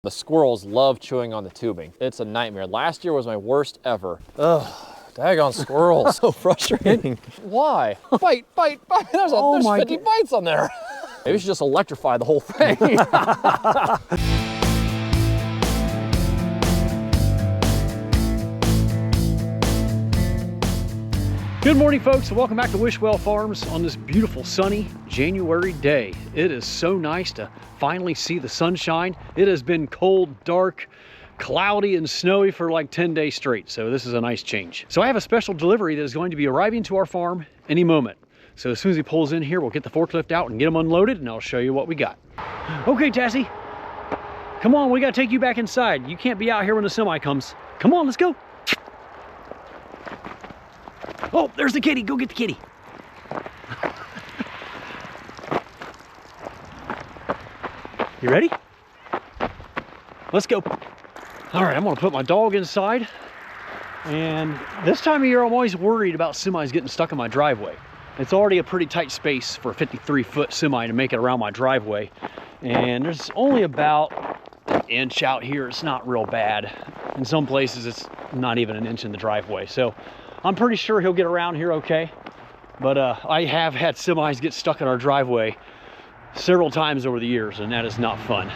The squirrels love chewing on the tubing. It's a nightmare. Last year was my worst ever. Ugh, daggone squirrels. So frustrating. Why? Bite. There's 50 bites on there. Maybe we should just electrify the whole thing. Good morning, folks, and welcome back to Wishwell Farms on this beautiful sunny January day. It is so nice to finally see the sunshine. It has been cold, dark, cloudy, and snowy for like 10 days straight, so this is a nice change. So I have a special delivery that is going to be arriving to our farm any moment. So as soon as he pulls in here, we'll get the forklift out and get him unloaded, and I'll show you what we got. Okay, Tassie, come on, we gotta take you back inside. You can't be out here when the semi comes. Come on, let's go. Oh, there's the kitty. Go get the kitty. You ready? Let's go. All right, I'm gonna put my dog inside. And this time of year, I'm always worried about semis getting stuck in my driveway. It's already a pretty tight space for a 53-foot semi to make it around my driveway. And there's only about an inch out here. It's not real bad. In some places, it's not even an inch in the driveway. So I'm pretty sure he'll get around here okay, but I have had semis get stuck in our driveway several times over the years, and that is not fun.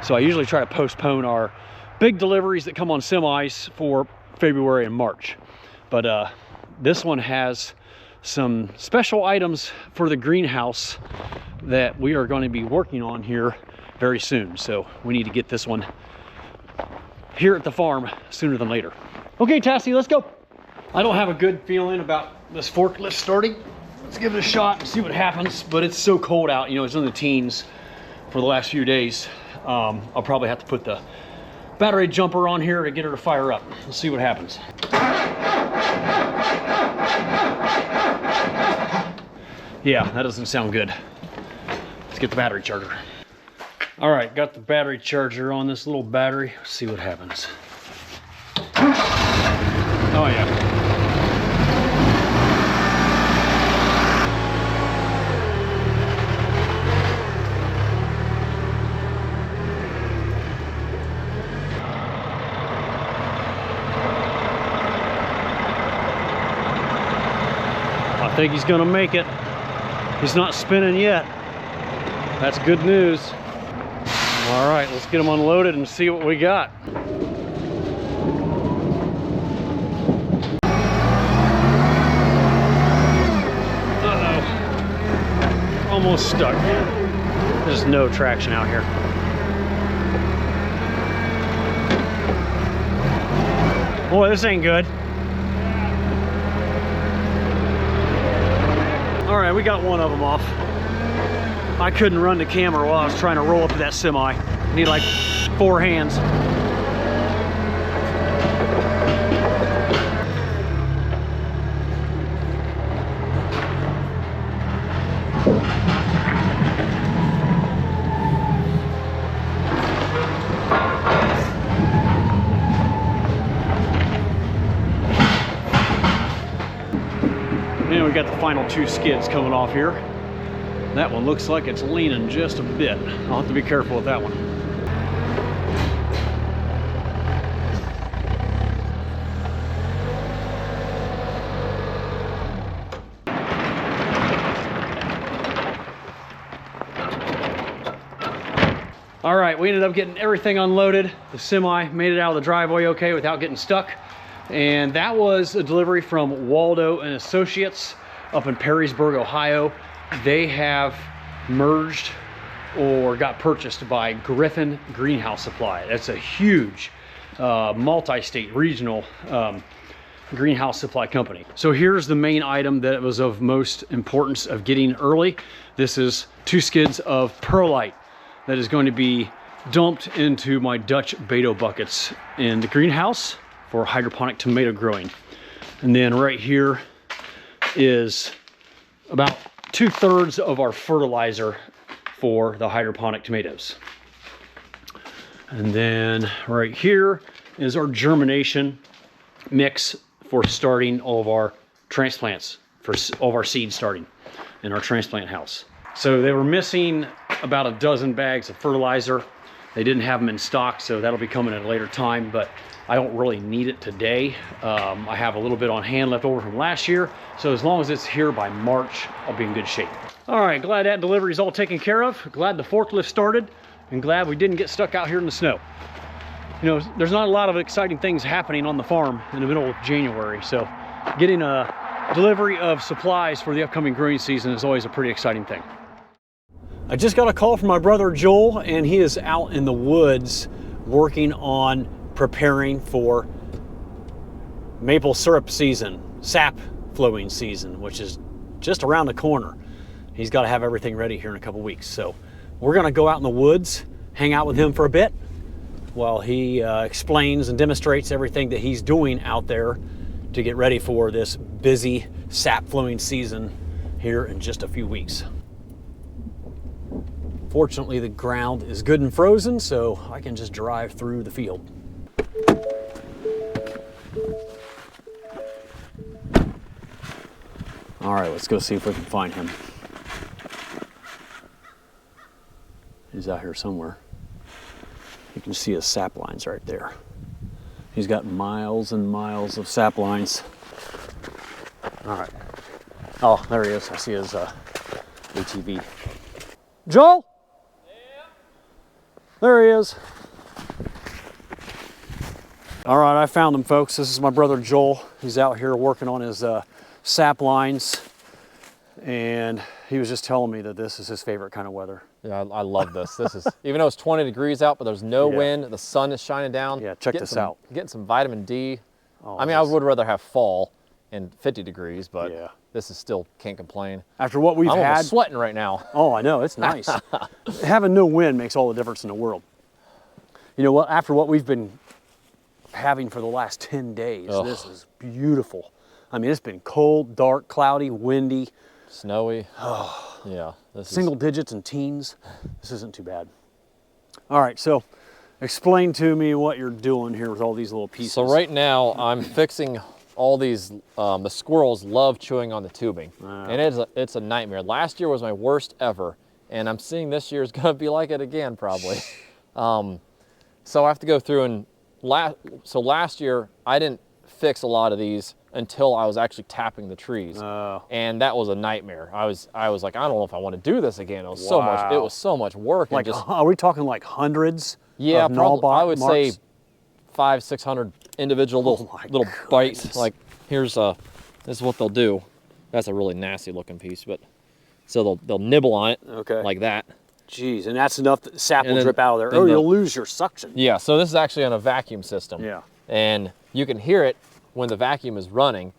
So I usually try to postpone our big deliveries that come on semis for February and March. But this one has some special items for the greenhouse that we are going to be working on here very soon. So we need to get this one here at the farm sooner than later. Okay, Tassie, let's go. I don't have a good feeling about this forklift starting. Let's give it a shot and see what happens. But it's so cold out, you know, it's in the teens for the last few days. I'll probably have to put the battery jumper on here to get her to fire up. Let's see what happens. Yeah, that doesn't sound good. Let's get the battery charger. All right, got the battery charger on this little battery. Let's see what happens. Oh yeah. I think he's gonna make it. He's not spinning yet. That's good news. All right, let's get him unloaded and see what we got. Uh-oh. Almost stuck. There's no traction out here. Boy, this ain't good. All right, we got one of them off. I couldn't run the camera while I was trying to roll up to that semi. I need like 4 hands. And we got the final 2 skids coming off here. That one looks like it's leaning just a bit. I'll have to be careful with that one. All right, we ended up getting everything unloaded. The semi made it out of the driveway okay without getting stuck. And that was a delivery from Waldo and Associates up in Perrysburg, Ohio. They have merged or got purchased by Griffin Greenhouse Supply. That's a huge multi-state regional greenhouse supply company. So here's the main item that was of most importance of getting early. This is 2 skids of perlite that is going to be dumped into my Dutch Beto buckets in the greenhouse for hydroponic tomato growing. And then right here is about 2/3 of our fertilizer for the hydroponic tomatoes. And then right here is our germination mix for starting all of our transplants, for all of our seeds starting in our transplant house. So they were missing about a dozen bags of fertilizer They didn't have them in stock, so that'll be coming at a later time, but I don't really need it today. I have a little bit on hand left over from last year, so as long as it's here by March, I'll be in good shape. All right, glad that delivery is all taken care of. Glad the forklift started, and glad we didn't get stuck out here in the snow. You know, there's not a lot of exciting things happening on the farm in the middle of January, so getting a delivery of supplies for the upcoming growing season is always a pretty exciting thing. I just got a call from my brother Joel, and he is out in the woods working on preparing for maple syrup season, sap flowing season, which is just around the corner. He's got to have everything ready here in a couple weeks. So we're going to go out in the woods, hang out with him for a bit while he explains and demonstrates everything that he's doing out there to get ready for this busy sap flowing season here in just a few weeks. Fortunately, the ground is good and frozen, so I can just drive through the field. All right, let's go see if we can find him. He's out here somewhere. You can see his sap lines right there. He's got miles and miles of sap lines. All right. Oh, there he is. I see his ATV. Joel? There he is. All right, I found him, folks. This is my brother Joel. He's out here working on his sap lines, and he was just telling me that this is his favorite kind of weather. Yeah, I love this. This is, even though it's 20 degrees out, but there's no wind, the sun is shining down. Yeah, check this out. Getting some vitamin D. Oh, I mean, I would rather have fall and 50 degrees, but this is still, can't complain. After what we've I'm had. almost sweating right now. Oh, I know, it's nice. Having no wind makes all the difference in the world. You know what, after what we've been having for the last 10 days, this is beautiful. I mean, it's been cold, dark, cloudy, windy. Snowy. Oh, yeah. Single digits and teens. This isn't too bad. All right, so explain to me what you're doing here with all these little pieces. So right now, I'm fixing all these, the squirrels love chewing on the tubing. And it's a nightmare. Last year was my worst ever, and I'm seeing this year is gonna be like it again, probably. So I have to go through and, last year, I didn't fix a lot of these until I was actually tapping the trees. And that was a nightmare. I was like, I don't know if I want to do this again. It was so much work. Like, and just, are we talking like hundreds? Yeah, of probably, I would marks? say 500-600 individual little bites. Like, here's this is what they'll do. That's a really nasty looking piece, but so they'll nibble on it, like that. Jeez, and that's enough that sap will drip out of there, or you'll lose your suction. Yeah, so this is actually on a vacuum system. Yeah. And you can hear it when the vacuum is running.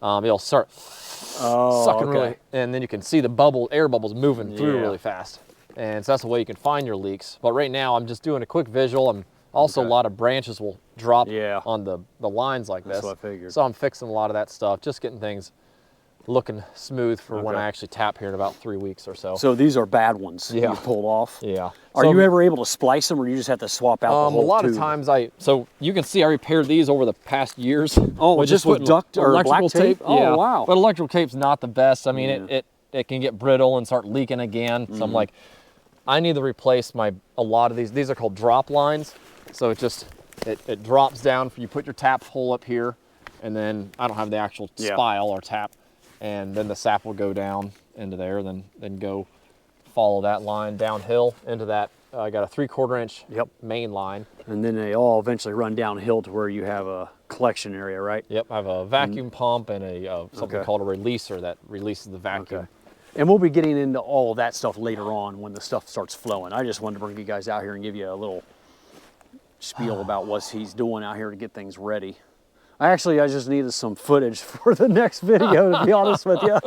It'll start sucking really, and then you can see the air bubbles moving through really fast. And so that's the way you can find your leaks. But right now, I'm just doing a quick visual. I'm also a lot of branches will drop on the lines like this. That's what I figured. So I'm fixing a lot of that stuff, just getting things looking smooth for when I actually tap here in about 3 weeks or so. So these are bad ones you pulled off? Yeah. Are you ever able to splice them, or you just have to swap out the whole A lot tube? of times so you can see I repaired these over the past years. Oh, just with duct or black tape? Oh, wow. But electrical tape's not the best. I mean, it can get brittle and start leaking again. So I'm like, I need to replace a lot of these. These are called drop lines. So it drops down. You put your tap hole up here, and then I don't have the actual spile or tap, and then the sap will go down into there, then go follow that line downhill into that. I got a 3/4 inch main line. And then they all eventually run downhill to where you have a collection area, right? Yep, I have a vacuum pump and something called a releaser that releases the vacuum. And we'll be getting into all of that stuff later on when the stuff starts flowing. I just wanted to bring you guys out here and give you a little spiel about what he's doing out here to get things ready. I just needed some footage for the next video, to be honest with you.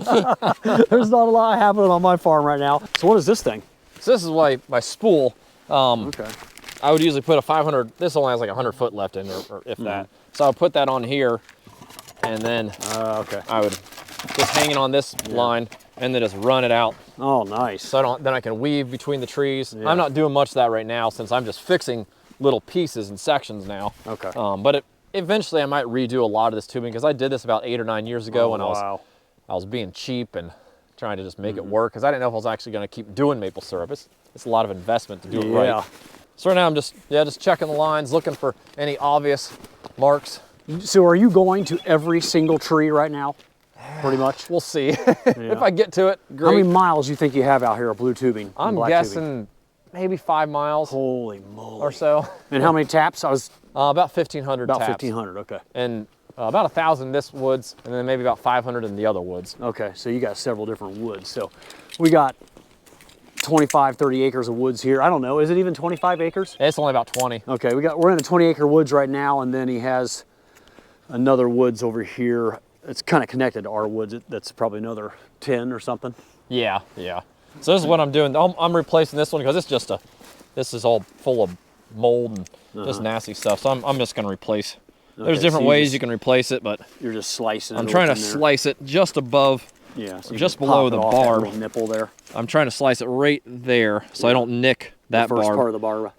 There's not a lot happening on my farm right now. So what is this thing? So this is my spool. I would usually put a 500, this only has like 100 foot left in or if that. So I'll put that on here, and then I would just hang it on this line and then just run it out. Oh, nice. So then I can weave between the trees. I'm not doing much of that right now since I'm just fixing little pieces and sections now. But eventually I might redo a lot of this tubing, because I did this about 8 or 9 years ago when I was being cheap and trying to just make it work, because I didn't know if I was actually going to keep doing maple syrup. It's a lot of investment to do it right. So right now I'm just checking the lines, looking for any obvious marks. So are you going to every single tree right now? Pretty much. We'll see. If I get to it, great. How many miles do you think you have out here of blue tubing? I'm guessing maybe 5 miles. Holy moly. Or so. And how many taps? About 1,500 taps. About 1,500, okay. And about 1,000 in this woods, and then maybe about 500 in the other woods. Okay, so you got several different woods. So we got 25, 30 acres of woods here. I don't know, is it even 25 acres? It's only about 20. Okay, we're in a 20-acre woods right now, and then he has another woods over here. It's kind of connected to our woods. That's probably another 10 or something. Yeah, yeah. So this is what I'm doing. I'm replacing this one because it's just this is all full of mold and just nasty stuff. So I'm just going to replace. There's different ways you can replace it, but you're just slicing it. I'm trying to slice it just above, so just below the barb. That nipple there. I'm trying to slice it right there so I don't nick that first part of the barb.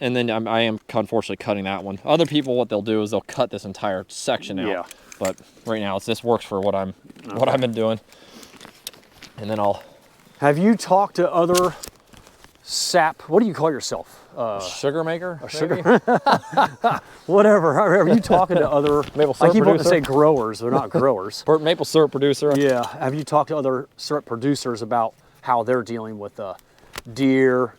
And then I am unfortunately cutting that one. Other people, what they'll do is they'll cut this entire section out. Yeah. But right now, this works for what I've been doing. And then I'll. Have you talked to other sap? What do you call yourself? Sugar maker? A sugar. Whatever. Are you talking to other maple syrup I keep wanting to producer? say growers. They're not growers. Maple syrup producer. Yeah. Have you talked to other syrup producers about how they're dealing with deer,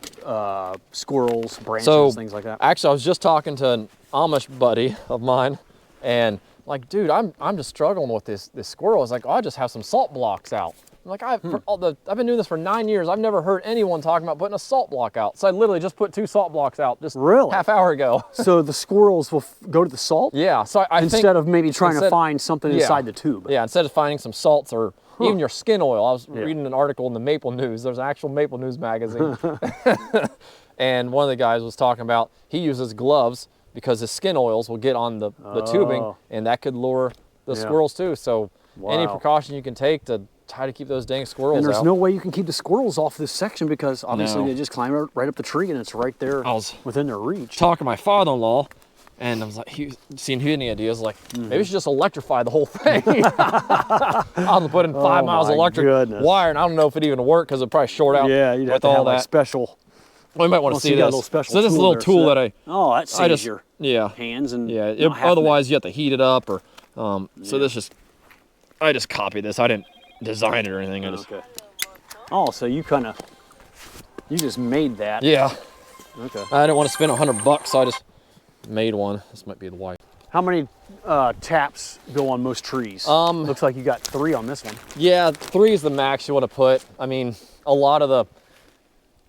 squirrels, branches, things like that? Actually, I was just talking to an Amish buddy of mine, and like, dude, I'm just struggling with this squirrel. It's like, oh, I just have some salt blocks out. I'm like, I've been doing this for 9 years. I've never heard anyone talking about putting a salt block out. So I literally just put 2 salt blocks out just half hour ago. So the squirrels will go to the salt? Yeah. So instead of maybe trying to find something inside the tube. Yeah. Instead of finding some salts or even your skin oil. I was reading an article in the Maple News. There's an actual Maple News magazine. And one of the guys was talking about he uses gloves because his skin oils will get on the tubing, and that could lure the squirrels too. So any precaution you can take to try to keep those dang squirrels out. And there's no way you can keep the squirrels off this section because obviously they just climb right up the tree and it's right there within their reach. Talking to my father-in-law, and I was like, seeing who any ideas, like, maybe we should just electrify the whole thing. I'll put in 5 miles of electric wire, and I don't know if it even work because it'd probably short out you'd have to have that special. Well, you might want to see this. So this is a little tool that that saves your hands and otherwise you have to heat it up or so this I just copied this. I didn't design it or anything. So you just made that. Yeah. Okay. I didn't want to spend $100, so I just made one. This might be the white. How many taps go on most trees? Looks like you got 3 on this one. Yeah, 3 is the max you want to put. I mean, a lot of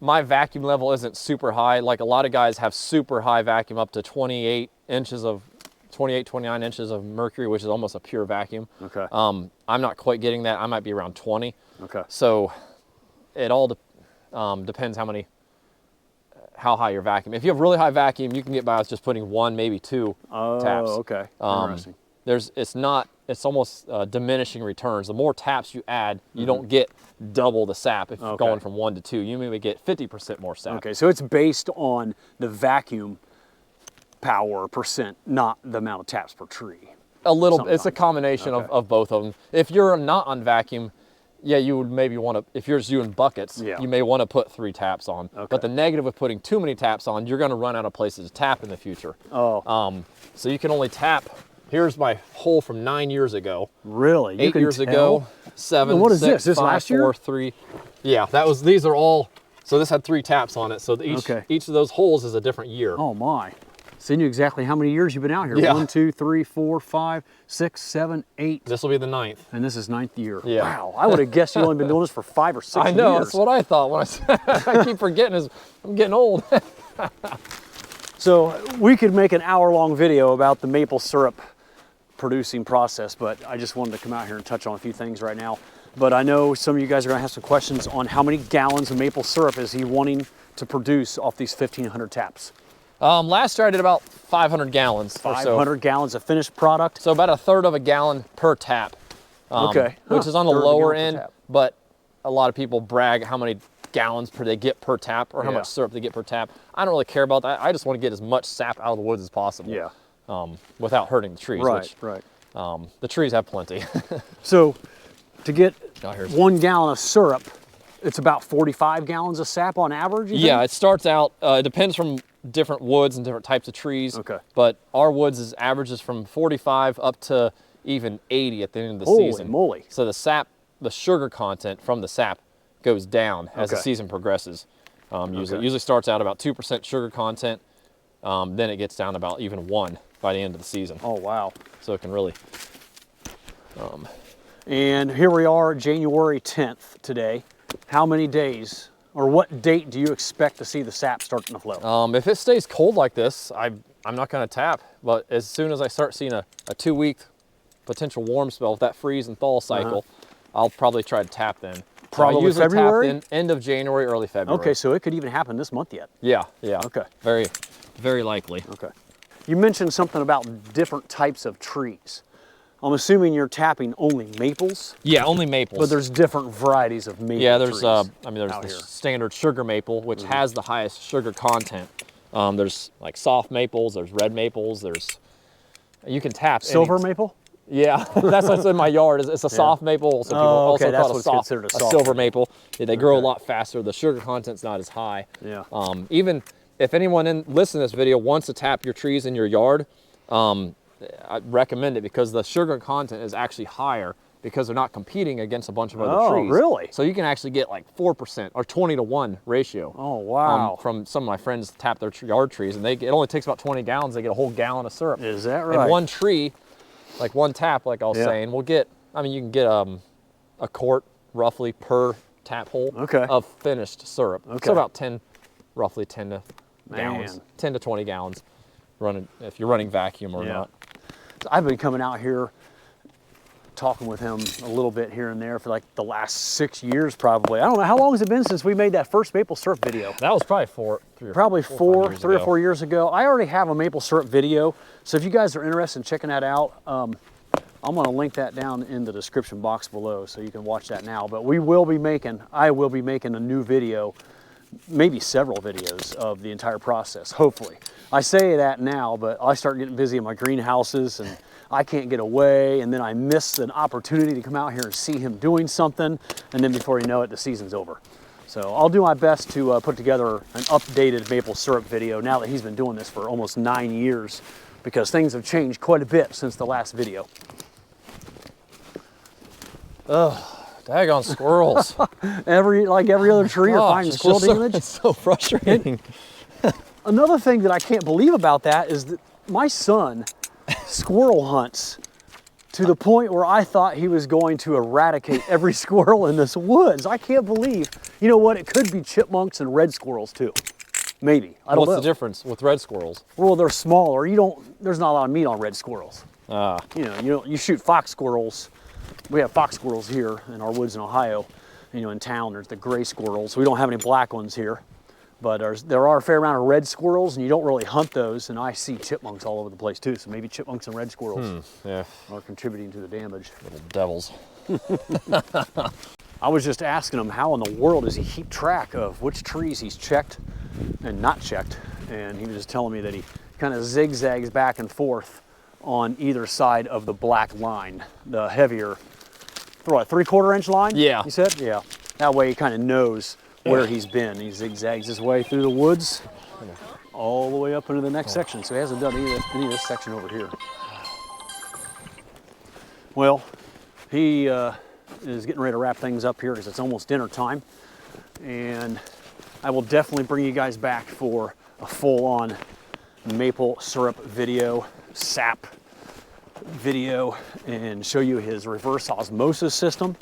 my vacuum level isn't super high. Like a lot of guys have super high vacuum up to 28, 29 inches of mercury, which is almost a pure vacuum. Okay. I'm not quite getting that. I might be around 20. Okay. So it all depends how high your vacuum. If you have really high vacuum, you can get by with just putting 1, maybe 2 taps. Oh, okay. Interesting. It's almost diminishing returns. The more taps you add, you don't get double the sap if you're going from 1 to 2. You maybe get 50% more sap. Okay, so it's based on the vacuum power percent, not the amount of taps per tree. A little, it's a combination of both of them. If you're not on vacuum, you would maybe want to, if you're just doing buckets, you may want to put 3 taps on. Okay. But the negative with putting too many taps on, you're going to run out of places to tap in the future. So you can only tap. Here's my hole from 9 years ago. Really? 8 years ago, 7, and what is 6, this? This 5, last year? 4, 3. Yeah, these are all, so this had 3 taps on it. So each of those holes is a different year. Oh my. So you knew exactly how many years you've been out here. Yeah. 1, 2, 3, 4, 5, 6, 7, 8. This will be the 9th. And this is 9th year. Yeah. Wow. I would have guessed you've only been doing this for 5 or 6 years. I know, that's what I thought when I said, I keep forgetting I'm getting old. So we could make an hour-long video about the maple syrup producing process, but I just wanted to come out here and touch on a few things right now. But I know some of you guys are gonna have some questions on how many gallons of maple syrup is he wanting to produce off these 1,500 taps. Last year I did about 500 gallons. 500 gallons of finished product? So about 1/3 of a gallon per tap. Which is on the lower end, but a lot of people brag how many gallons they get per tap or how much syrup they get per tap. I don't really care about that. I just want to get as much sap out of the woods as possible. Yeah. Without hurting the trees. Right. The trees have plenty. So to get 1 gallon of syrup, it's about 45 gallons of sap on average? Yeah, it starts out, it depends from different woods and different types of trees. Okay. But our woods averages from 45 up to even 80 at the end of the Holy season. moly. So the sap, the sugar content from the sap goes down as the season progresses. Usually starts out about 2% sugar content. Then it gets down about even 1 by the end of the season. Oh, wow. So it can really. And here we are, January 10th today. How many days, or what date do you expect to see the sap starting to flow? If it stays cold like this, I'm not going to tap. But as soon as I start seeing a 2-week potential warm spell with that freeze and thaw cycle, I'll probably try to tap then. Probably I usually February? tap end of January, early February. Okay, so it could even happen this month yet. Yeah, yeah. Okay. Very, very likely. Okay. You mentioned something about different types of trees. I'm assuming you're tapping only maples, Yeah, only maples. but there's different varieties of maple yeah, there's trees there's out the here. standard sugar maple, which has the highest sugar content. There's like soft maples, there's red maples, you can tap Silver any- maple? Yeah, that's what's in my yard. It's a soft maple, so people also that's call it what's a considered a soft silver maple. Yeah, they grow a lot faster. The sugar content's not as high. Yeah. Even if anyone listening to this video wants to tap your trees in your yard, I recommend it because the sugar content is actually higher because they're not competing against a bunch of other trees. Oh, really? So you can actually get like 4% or 20-to-1 ratio. Oh, wow. From some of my friends tap their yard trees, and it only takes about 20 gallons. They get a whole gallon of syrup. Is that right? And one tree, like one tap, like I was saying, will get. I mean, you can get a quart roughly per tap hole of finished syrup. Okay. So about roughly 10 to gallons, 10 to 20 gallons, running if you're running vacuum or not. I've been coming out here talking with him a little bit here and there for like the last 6 years probably. I don't know, how long has it been since we made that first maple syrup video? That was probably three or 4 years ago. I already have a maple syrup video, so if you guys are interested in checking that out, I'm gonna link that down in the description box below so you can watch that now. But I will be making a new video, maybe several videos of the entire process, hopefully. I say that now, but I start getting busy in my greenhouses and I can't get away, and then I miss an opportunity to come out here and see him doing something, and then before you know it, the season's over. So I'll do my best to put together an updated maple syrup video now that he's been doing this for almost 9 years, because things have changed quite a bit since the last video. Ugh, daggone squirrels. Like every other tree, you're finding squirrel damage. It's so frustrating. Another thing that I can't believe about that is that my son squirrel hunts to the point where I thought he was going to eradicate every squirrel in this woods. I can't believe, you know what, it could be chipmunks and red squirrels too. Maybe, I don't know. What's the difference with red squirrels? Well, they're smaller. There's not a lot of meat on red squirrels. You shoot fox squirrels. We have fox squirrels here in our woods in Ohio. In town, there's the gray squirrels. We don't have any black ones here. But there are a fair amount of red squirrels, and you don't really hunt those, and I see chipmunks all over the place too, so maybe chipmunks and red squirrels are contributing to the damage. Little devils. I was just asking him how in the world does he keep track of which trees he's checked and not checked, and he was just telling me that he kind of zigzags back and forth on either side of the black line, the heavier, 3/4 inch line? Yeah. He said? Yeah. That way he kind of knows where he's been. He zigzags his way through the woods all the way up into the next section. So he hasn't done any of this section over here. Well, he is getting ready to wrap things up here because it's almost dinner time. And I will definitely bring you guys back for a full-on maple syrup video, sap video, and show you his reverse osmosis system.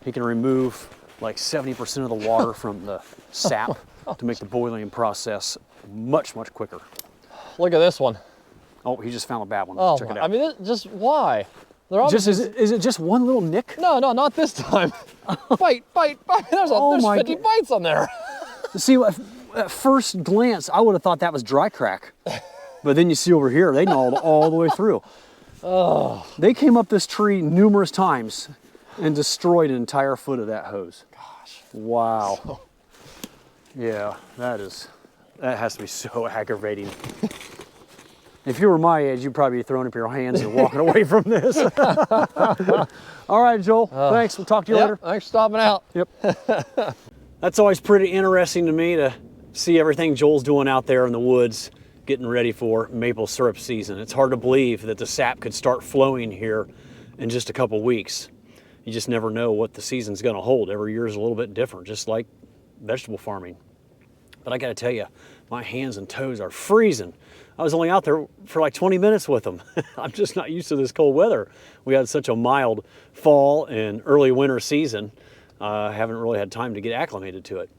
He can remove like 70% of the water from the sap to make the boiling process much, much quicker. Look at this one. Oh, he just found a bad one. Oh, Check it out. I mean, just why? Is it just one little nick? No, not this time. Bite. There's 50 bites on there. See, at first glance, I would have thought that was dry crack. But then you see over here, they gnawed all the way through. Oh. They came up this tree numerous times and destroyed an entire foot of that hose. Gosh. Wow. Yeah, that has to be so aggravating. If you were my age, you'd probably be throwing up your hands and walking away from this. All right, Joel, thanks. We'll talk to you later. Thanks for stopping out. Yep. That's always pretty interesting to me to see everything Joel's doing out there in the woods, getting ready for maple syrup season. It's hard to believe that the sap could start flowing here in just a couple weeks. You just never know what the season's gonna hold. Every year is a little bit different, just like vegetable farming. But I gotta tell you, my hands and toes are freezing. I was only out there for like 20 minutes with them. I'm just not used to this cold weather. We had such a mild fall and early winter season. I haven't really had time to get acclimated to it.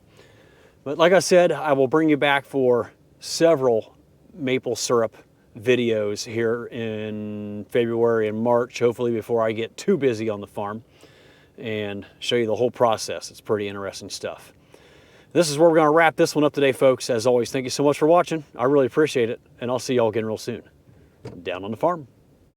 But like I said, I will bring you back for several maple syrup videos here in February and March, hopefully before I get too busy on the farm, and show you the whole process. It's pretty interesting stuff. This is where we're going to wrap this one up today, folks. As always, thank you so much for watching. I really appreciate it, and I'll see y'all again real soon. Down on the farm.